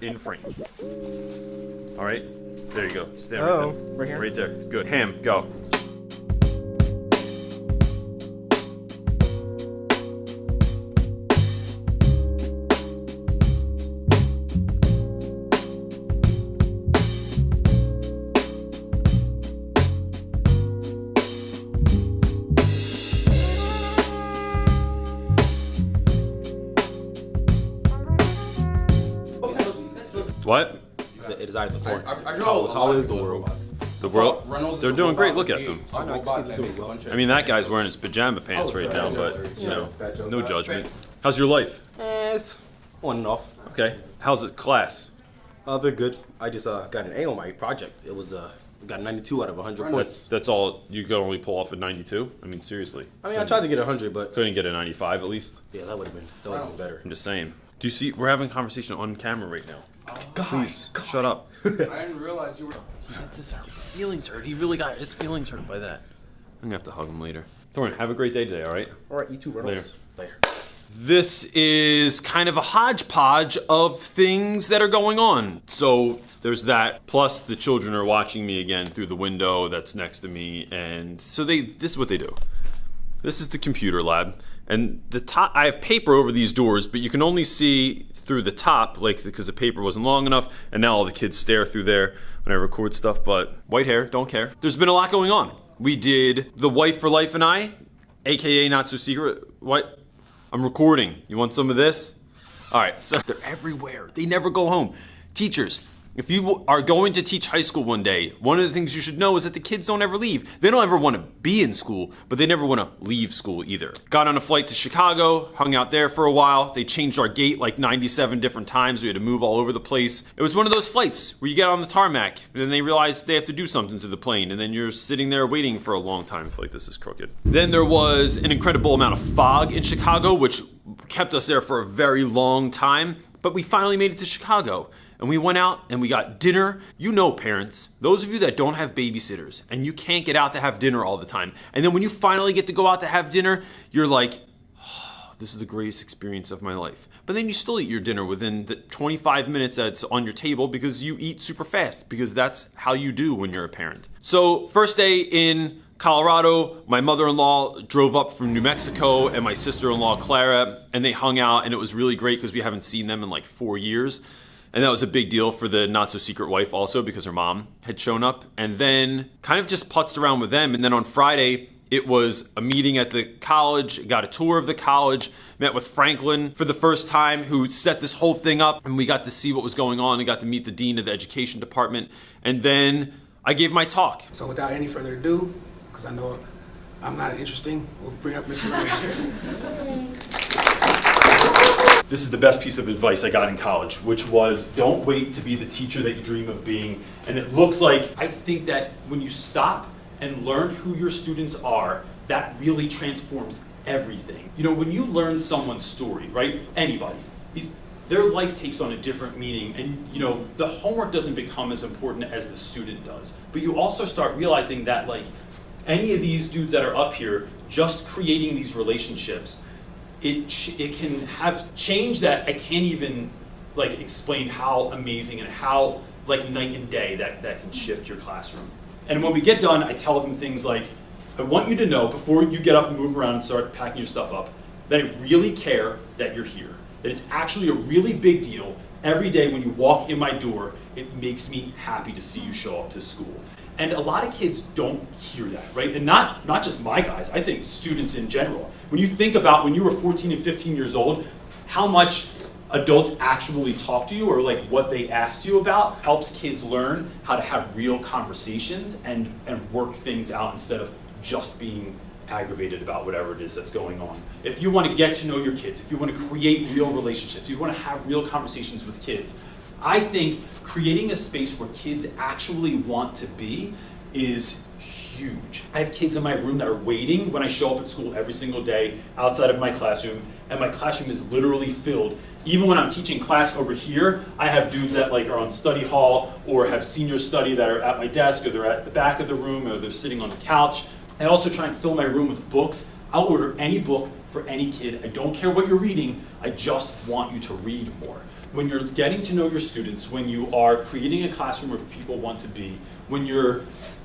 in frame. All right, there you go. Stand Oh, right there. right here? Right there. Good. Ham, go. What? It is out of the corner. How is the world? The world? They're doing great. Look at them. I know, I can see they're doing well. I mean, that guy's wearing his pajama pants right now, but, you know, no judgment. How's your life? It's on and off. Okay. How's the class? They're good. I just got an A on my project. It was got 92 out of 100 points. That's all you can only pull off a 92? I mean, seriously. I mean, I tried to get 100, but Couldn't get a 95 at least? yeah, that would have been better. I'm just saying. Do you see, we're having a conversation on camera right now. Please, shut up. I didn't realize you were. That's his feelings hurt. He really got his feelings hurt by that. I'm gonna have to hug him later. Thorne, have a great day today, all right? All right, you too, Reynolds. Later. This is kind of a hodgepodge of things that are going on. So there's that, plus the children are watching me again through the window that's next to me, and so this is what they do. This is the computer lab, and the top, I have paper over these doors, but you can only see through the top, like, because the paper wasn't long enough, and now all the kids stare through there when I record stuff, but white hair, don't care. There's been a lot going on. We did The Wife for Life and I, AKA Not So Secret. What? I'm recording. You want some of this? All right, so they're everywhere. They never go home. Teachers, if you are going to teach high school one day, one of the things you should know is that the kids don't ever leave. They don't ever want to be in school, but they never want to leave school either. Got on a flight to Chicago, hung out there for a while. They changed our gate like 97 different times. We had to move all over the place. It was one of those flights where you get on the tarmac, and then they realize they have to do something to the plane, and then you're sitting there waiting for a long time. I feel like this is crooked. Then there was an incredible amount of fog in Chicago, which kept us there for a very long time, but we finally made it to Chicago. And we went out and we got dinner. You know, parents, those of you that don't have babysitters and you can't get out to have dinner all the time. And then when you finally get to go out to have dinner, you're like, oh, this is the greatest experience of my life. But then you still eat your dinner within the 25 minutes that's on your table because you eat super fast, because that's how you do when you're a parent. So first day in Colorado, my mother-in-law drove up from New Mexico and my sister-in-law Clara, and they hung out, and it was really great because we haven't seen them in like 4 years. And that was a big deal for the not-so-secret wife also, because her mom had shown up. And then kind of just putzed around with them. And then on Friday, it was a meeting at the college, got a tour of the college, met with Franklin for the first time, who set this whole thing up. And we got to see what was going on and got to meet the dean of the education department. And then I gave my talk. So without any further ado, because I know I'm not interesting, we'll bring up Mr. Reynolds. This is the best piece of advice I got in college, which was don't wait to be the teacher that you dream of being. And it looks like, I think that when you stop and learn who your students are, that really transforms everything. You know, when you learn someone's story, right? Anybody, their life takes on a different meaning, and you know, the homework doesn't become as important as the student does. But you also start realizing that, like, any of these dudes that are up here, just creating these relationships, it can have change that I can't even like explain how amazing and how like night and day that can shift your classroom. And when we get done, I tell them things like, I want you to know before you get up and move around and start packing your stuff up, that I really care that you're here. That it's actually a really big deal. Every day when you walk in my door, it makes me happy to see you show up to school. And a lot of kids don't hear that, right? And not just my guys, I think students in general. When you think about when you were 14 and 15 years old, how much adults actually talk to you or like what they asked you about helps kids learn how to have real conversations and work things out instead of just being aggravated about whatever it is that's going on. If you want to get to know your kids, if you want to create real relationships, if you want to have real conversations with kids, I think creating a space where kids actually want to be is huge. I have kids in my room that are waiting when I show up at school every single day outside of my classroom, and my classroom is literally filled. Even when I'm teaching class over here, I have dudes that like are on study hall or have senior study that are at my desk, or they're at the back of the room, or they're sitting on the couch. I also try and fill my room with books. I'll order any book for any kid. I don't care what you're reading, I just want you to read more. when you're getting to know your students, when you are creating a classroom where people want to be, when you're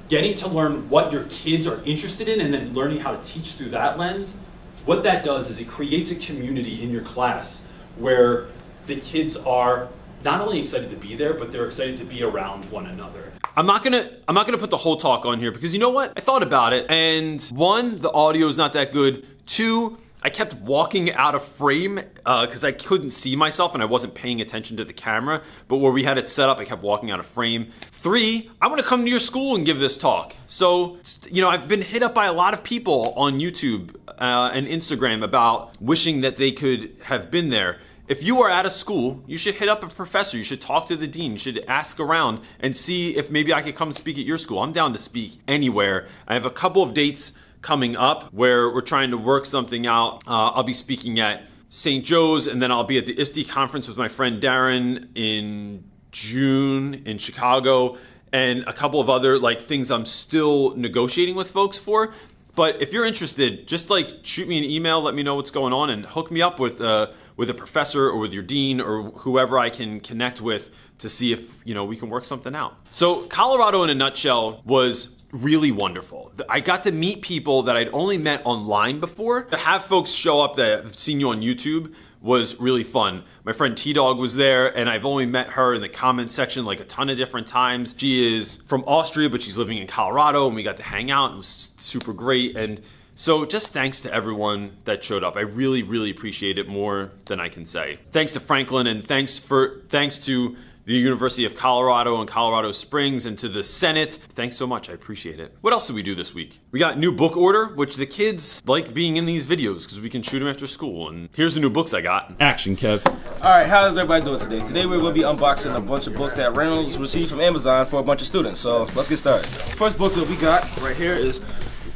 getting to learn what your kids are interested in and then learning how to teach through that lens, what that does is it creates a community in your class where the kids are not only excited to be there, but they're excited to be around one another. I'm not gonna put the whole talk on here because you know what? I thought about it, and one, the audio is not that good. Two, I kept walking out of frame because I couldn't see myself and I wasn't paying attention to the camera. But where we had it set up, I kept walking out of frame. Three, I want to come to your school and give this talk. So, you know, I've been hit up by a lot of people on YouTube and Instagram about wishing that they could have been there. If you are at a school, you should hit up a professor. You should talk to the dean. You should ask around and see if maybe I could come and speak at your school. I'm down to speak anywhere. I have a couple of dates coming up where we're trying to work something out. I'll be speaking at St. Joe's, and then I'll be at the ISTE conference with my friend Darren in June in Chicago, and a couple of other things I'm still negotiating with folks for. But if you're interested, just shoot me an email, let me know what's going on, and hook me up with a professor or with your dean or whoever I can connect with to see if we can work something out. So Colorado in a nutshell was really wonderful. I got to meet people that I'd only met online before. To have folks show up that have seen you on YouTube was really fun. My friend T-Dog was there, and I've only met her in the comment section a ton of different times. She is from Austria, but she's living in Colorado, and we got to hang out. It was super great. And so just thanks to everyone that showed up. I really, really appreciate it more than I can say. Thanks to Franklin, and thanks to the University of Colorado and Colorado Springs, and to the Senate. Thanks so much, I appreciate it. What else did we do this week? We got new book order, which the kids like being in these videos because we can shoot them after school. And here's the new books I got. Action, Kev. All right, how's everybody doing today? Today we're going to be unboxing a bunch of books that Reynolds received from Amazon for a bunch of students. So let's get started. First book that we got right here is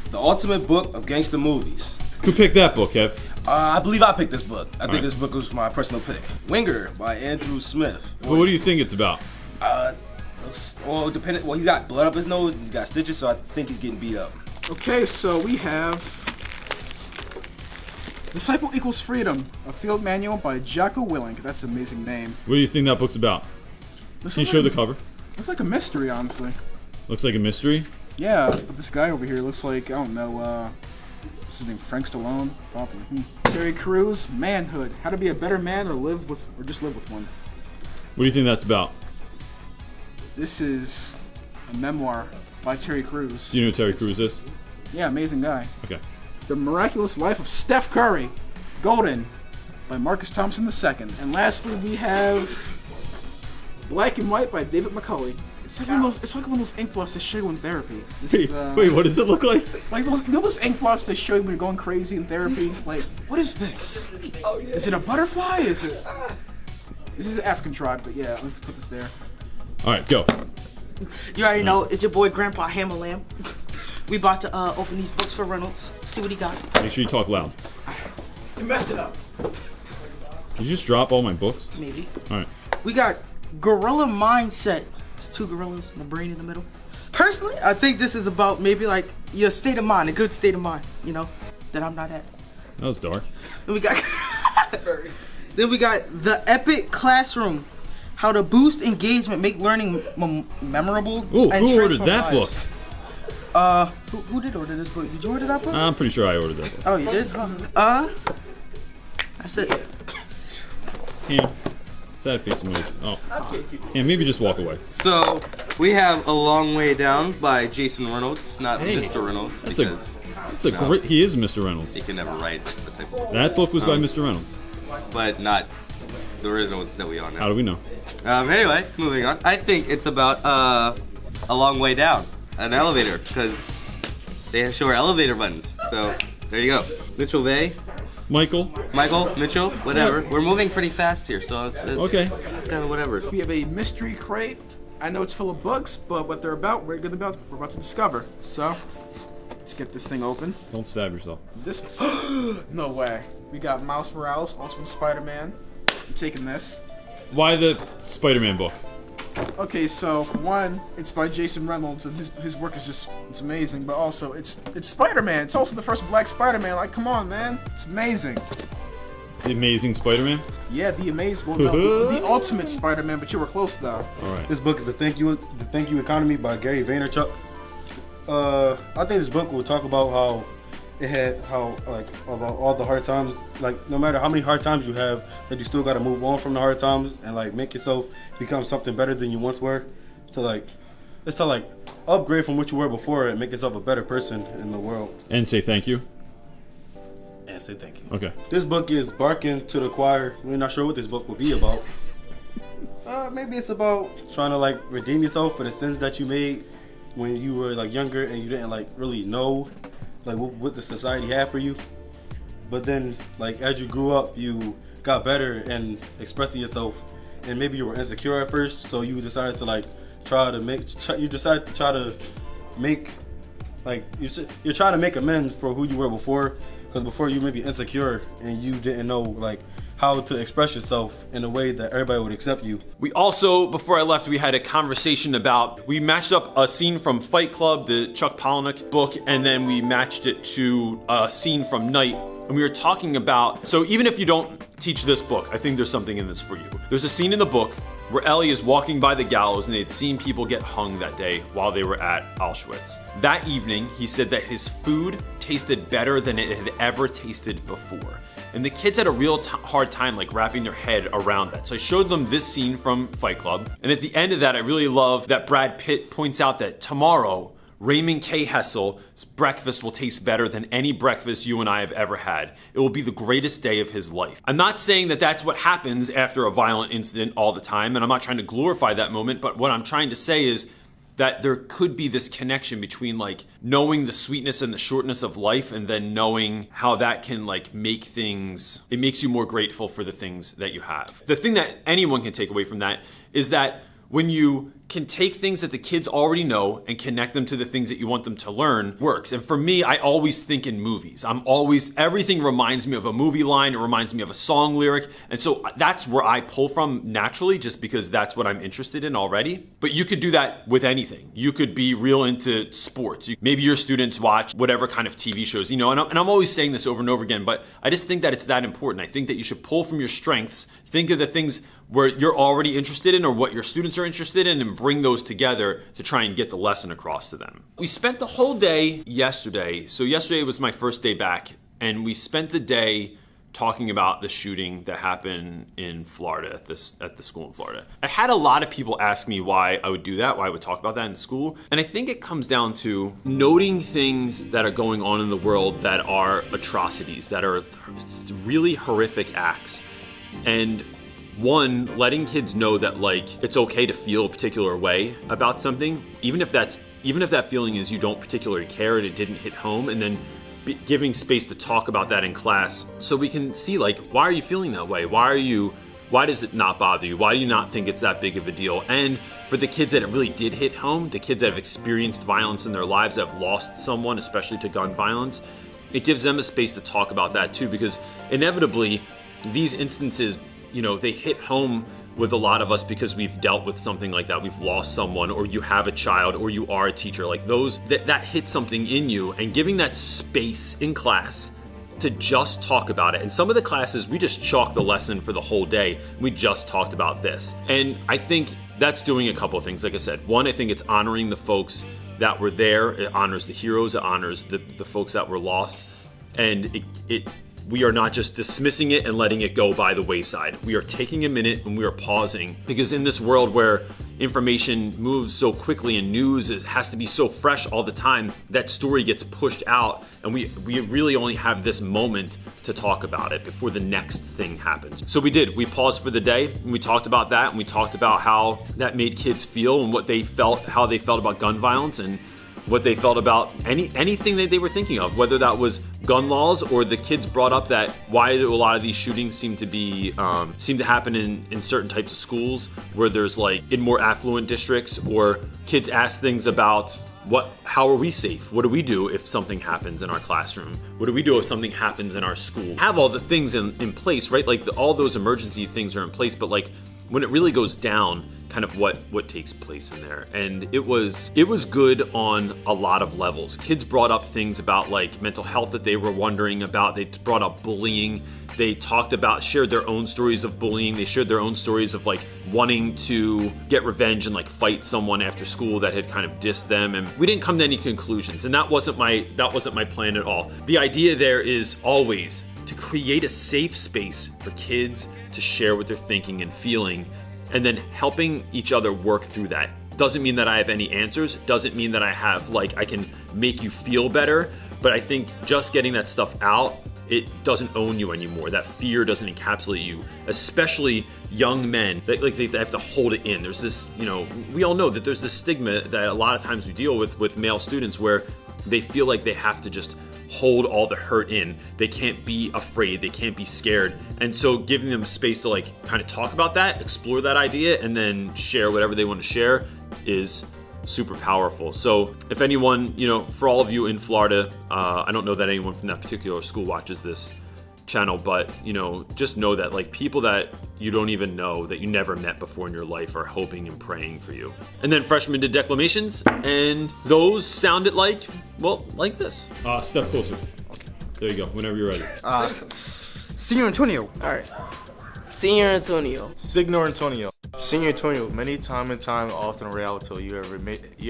The Ultimate Book of Gangster Movies. Who picked that book, Kev? I believe I picked this book. I think this book was my personal pick. Winger by Andrew Smith. Well, what do you think it's about? He's got blood up his nose and he's got stitches, so I think he's getting beat up. Okay, so we have Disciple Equals Freedom, a field manual by Jocko Willink. That's an amazing name. What do you think that book's about? Can you show the cover? Looks like a mystery, honestly. Looks like a mystery? Yeah, but this guy over here looks like, I don't know, what's his name, Frank Stallone? Probably. Terry Crews, Manhood. How to be a better man or just live with one. What do you think that's about? This is a memoir by Terry Crews. Do you know who Terry Crews is? Yeah, amazing guy. Okay. The Miraculous Life of Steph Curry, Golden, by Marcus Thompson II. And lastly, we have Black and White by David McCulley. It's like one of those ink blots they show you in therapy. Wait, what does it look like? Like those ink blots they show you when you're going crazy in therapy. Like, what is this? Is it a butterfly? This is an African tribe, but yeah, let's put this there. All right, go. You already know, it's your boy Grandpa Hammerlamb. We about to open these books for Reynolds. See what he got. Make sure you talk loud. You messed it up. Did you just drop all my books? Maybe. All right. We got Gorilla Mindset. It's two gorillas and a brain in the middle. Personally, I think this is about maybe your state of mind, a good state of mind, that I'm not at. That was dark. Then we got The Epic Classroom. How to boost engagement, make learning memorable, Ooh, and who ordered transform that lives. book? Who did order this book? Did you order that book? I'm pretty sure I ordered that book. Oh, you did? That's it. Yeah. Sad face emoji. Oh. Yeah, maybe just walk away. So we have A Long Way Down by Jason Reynolds, not Mr. Reynolds, That's because great. He is Mr. Reynolds. he can never write the type of, That book was by Mr. Reynolds. but not the original ones that we all know. How do we know? Anyway, moving on. I think it's about A Long Way Down, an elevator, because they show our elevator buttons. So there you go. Mitchell Vey, Michael. Mitchell, whatever. We're moving pretty fast here, so it's Okay. kind of whatever. We have a mystery crate. I know it's full of books, but what they're about, we're about to discover. So, let's get this thing open. Don't stab yourself. This, no way. We got Miles Morales, Ultimate Spider-Man. I'm taking this. Why the Spider-Man book? Okay, so for one, it's by Jason Reynolds, and his work is it's amazing. But also, it's Spider-Man. It's also the first Black Spider-Man. Like, come on, man, it's amazing. Yeah, The Amazing Spider-Man? Yeah, the amazing, well, no, the ultimate Spider-Man, but you were close though. All right. This book is The Thank You Economy by Gary Vaynerchuk. I think this book will talk about how about all the hard times, like no matter how many hard times you have, that you still got to move on from the hard times and like make yourself become something better than you once were. So like, it's to like upgrade from what you were before and make yourself a better person in the world. And say thank you. And say thank you. Okay. This book is barking to the choir. We're not sure what this book will be about. Maybe it's about trying to like redeem yourself for the sins that you made when you were like younger and you didn't like really know like what the society had for you. But then like as you grew up, you got better in expressing yourself, and maybe you were insecure at first, so you decided to like try to make amends for who you were before, because before you may be insecure and you didn't know like how to express yourself in a way that everybody would accept you. We also, before I left, we had a conversation about, we matched up a scene from Fight Club, the Chuck Palahniuk book, and then we matched it to a scene from Night. And we were talking about, so even if you don't teach this book, I think there's something in this for you. There's a scene in the book where Ellie is walking by the gallows and they'd seen people get hung that day while they were at Auschwitz. That evening, he said that his food tasted better than it had ever tasted before. And the kids had a real hard time like wrapping their head around that. So I showed them this scene from Fight Club. And at the end of that, I really love that Brad Pitt points out that tomorrow, Raymond K. Hessel's breakfast will taste better than any breakfast you and I have ever had. It will be the greatest day of his life. I'm not saying that that's what happens after a violent incident all the time, and I'm not trying to glorify that moment, but what I'm trying to say is that there could be this connection between like knowing the sweetness and the shortness of life, and then knowing how that can like make things, it makes you more grateful for the things that you have. The thing that anyone can take away from that is that when you can take things that the kids already know and connect them to the things that you want them to learn, works. And for me, I always think in movies. Everything reminds me of a movie line, it reminds me of a song lyric. And so that's where I pull from naturally, just because that's what I'm interested in already. But you could do that with anything. You could be real into sports. Maybe your students watch whatever kind of TV shows, and I'm always saying this over and over again, but I just think that it's that important. I think that you should pull from your strengths, think of the things where you're already interested in or what your students are interested in, and bring those together to try and get the lesson across to them. We spent the whole day yesterday. So yesterday was my first day back, and we spent the day talking about the shooting that happened in Florida at the school in Florida. I had a lot of people ask me why I would do that, why I would talk about that in school. And I think it comes down to noting things that are going on in the world that are atrocities, that are really horrific acts. And one, letting kids know that like it's okay to feel a particular way about something, even if that feeling is you don't particularly care and it didn't hit home, and then giving space to talk about that in class so we can see like, why are you feeling that way? Why does it not bother you? Why do you not think it's that big of a deal? And for the kids that it really did hit home, the kids that have experienced violence in their lives, that have lost someone, especially to gun violence, it gives them a space to talk about that too, because inevitably these instances, they hit home with a lot of us because we've dealt with something like that. We've lost someone, or you have a child, or you are a teacher. Like those, that hit something in you, and giving that space in class to just talk about it. And some of the classes, we just chalk the lesson for the whole day. We just talked about this. And I think that's doing a couple of things. Like I said, one, I think it's honoring the folks that were there. It honors the heroes. It honors the folks that were lost. And we are not just dismissing it and letting it go by the wayside. We are taking a minute and we are pausing, because in this world where information moves so quickly and news has to be so fresh all the time, that story gets pushed out, and we really only have this moment to talk about it before the next thing happens. So we paused for the day, and we talked about that, and we talked about how that made kids feel and how they felt about gun violence, and what they felt about anything that they were thinking of, whether that was gun laws, or the kids brought up that why do a lot of these shootings seem to happen in certain types of schools where there's like in more affluent districts, or kids ask things about how are we safe? What do we do if something happens in our classroom? What do we do if something happens in our school? Have all the things in place, right? Like all those emergency things are in place, but like when it really goes down, kind of what takes place in there. And it was good on a lot of levels. Kids brought up things about like mental health that they were wondering about. They brought up bullying. They talked about, shared their own stories of bullying. They shared their own stories of like wanting to get revenge and like fight someone after school that had kind of dissed them. And we didn't come to any conclusions. And that wasn't my plan at all. The idea there is always to create a safe space for kids to share what they're thinking and feeling, and then helping each other work through that. Doesn't mean that I have any answers, doesn't mean that I can make you feel better, but I think just getting that stuff out, it doesn't own you anymore. That fear doesn't encapsulate you, especially young men that like they have to hold it in. There's this, we all know that there's this stigma that a lot of times we deal with male students where they feel like they have to just hold all the hurt in. They can't be afraid, they can't be scared. And so giving them space to like kind of talk about that, explore that idea, and then share whatever they want to share is super powerful. So if anyone, for all of you in Florida, I don't know that anyone from that particular school watches this channel, but just know that like people that you don't even know, that you never met before in your life, are hoping and praying for you. And then freshmen did declamations, and those sounded like this. Step closer. There you go, whenever you're ready. Senior Antonio. All right. Senior Antonio. Signor Antonio. Senior Antonio, many time, often reality, you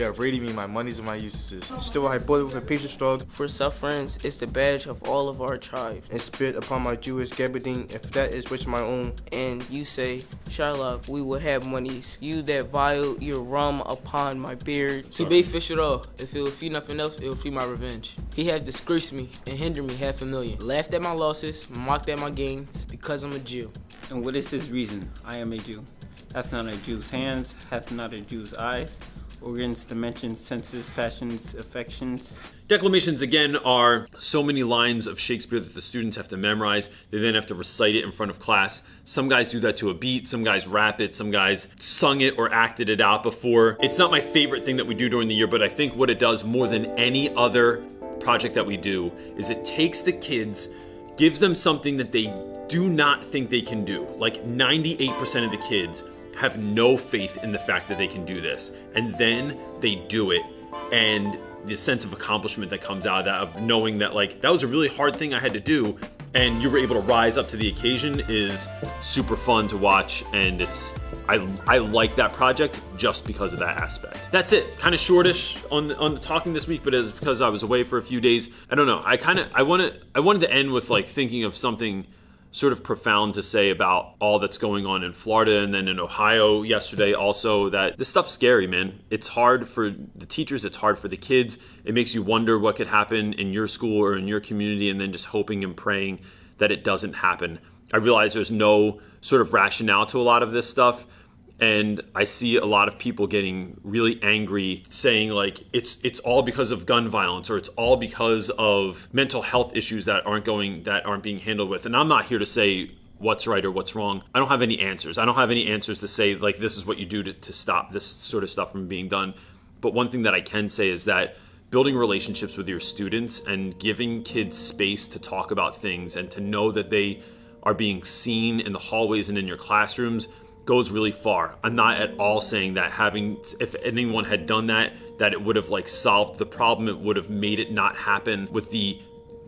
have rated me my monies and my uses. Still I bought it with a patient struggle. For sufferance is the badge of all of our tribes. And spit upon my Jewish gabardine, if that is which my own. And you say, Shylock, we will have monies. You that violate your rum upon my beard. To be fish at all. If it will feed nothing else, it will feed my revenge. He has disgraced me and hindered me $500,000. Laughed at my losses, mocked at my gains, because I'm a Jew. And what is his reason? I am a Jew. Hath not a Jew's hands, hath not a Jew's eyes, organs, dimensions, senses, passions, affections. Declamations, again, are so many lines of Shakespeare that the students have to memorize. They then have to recite it in front of class. Some guys do that to a beat, some guys rap it, some guys sung it or acted it out before. It's not my favorite thing that we do during the year, but I think what it does more than any other project that we do is it takes the kids, gives them something that they do not think they can do. Like 98% of the kids have no faith in the fact that they can do this, and then they do it, and the sense of accomplishment that comes out of that, of knowing that like that was a really hard thing I had to do and you were able to rise up to the occasion, is super fun to watch. And I like that project just because of that aspect. That's it. Kind of shortish on the talking this week, but it's because I was away for a few days. I don't know. I wanted to end with like thinking of something sort of profound to say about all that's going on in Florida and then in Ohio yesterday also, that this stuff's scary, man. It's hard for the teachers, it's hard for the kids. It makes you wonder what could happen in your school or in your community, and then just hoping and praying that it doesn't happen. I realize there's no sort of rationale to a lot of this stuff, and I see a lot of people getting really angry, saying like it's all because of gun violence, or it's all because of mental health issues that aren't being handled with. And I'm not here to say what's right or what's wrong. I don't have any answers. I don't have any answers to say like this is what you do to stop this sort of stuff from being done. But one thing that I can say is that building relationships with your students and giving kids space to talk about things and to know that they are being seen in the hallways and in your classrooms goes really far. I'm not at all saying that if anyone had done that it would have like solved the problem. It would have made it not happen with the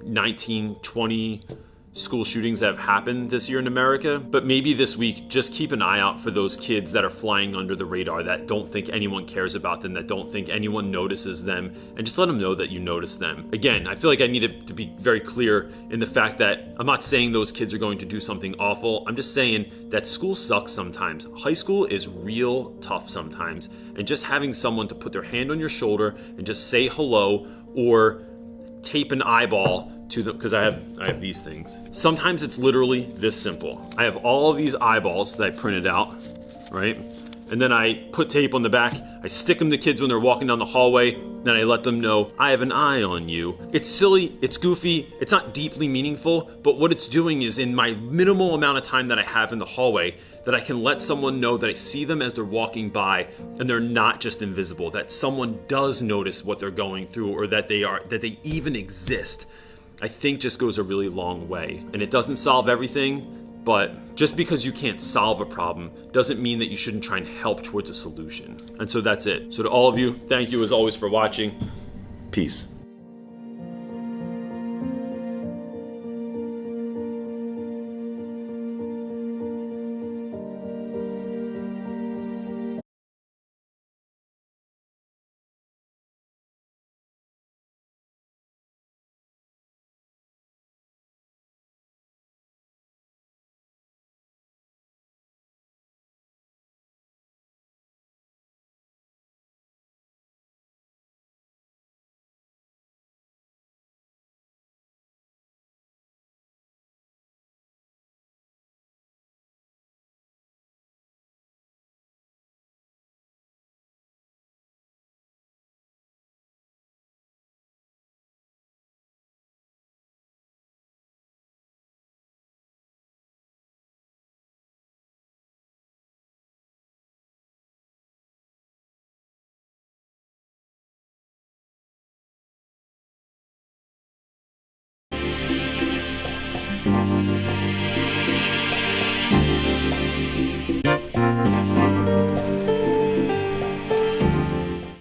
19-20 school shootings that have happened this year in America. But maybe this week, just keep an eye out for those kids that are flying under the radar, that don't think anyone cares about them, that don't think anyone notices them, and just let them know that you notice them. Again, I feel like I need to be very clear in the fact that I'm not saying those kids are going to do something awful. I'm just saying that school sucks sometimes. High school is real tough sometimes. And just having someone to put their hand on your shoulder and just say hello, or tape an eyeball to them, because I have these things. Sometimes it's literally this simple. I have all of these eyeballs that I printed out, right? And then I put tape on the back. I stick them to kids when they're walking down the hallway. Then I let them know, I have an eye on you. It's silly, it's goofy, it's not deeply meaningful, but what it's doing is in my minimal amount of time that I have in the hallway, that I can let someone know that I see them as they're walking by and they're not just invisible, that someone does notice what they're going through, or that they even exist. I think just goes a really long way. And it doesn't solve everything, but just because you can't solve a problem doesn't mean that you shouldn't try and help towards a solution. And so that's it. So to all of you, thank you as always for watching. Peace. Bye.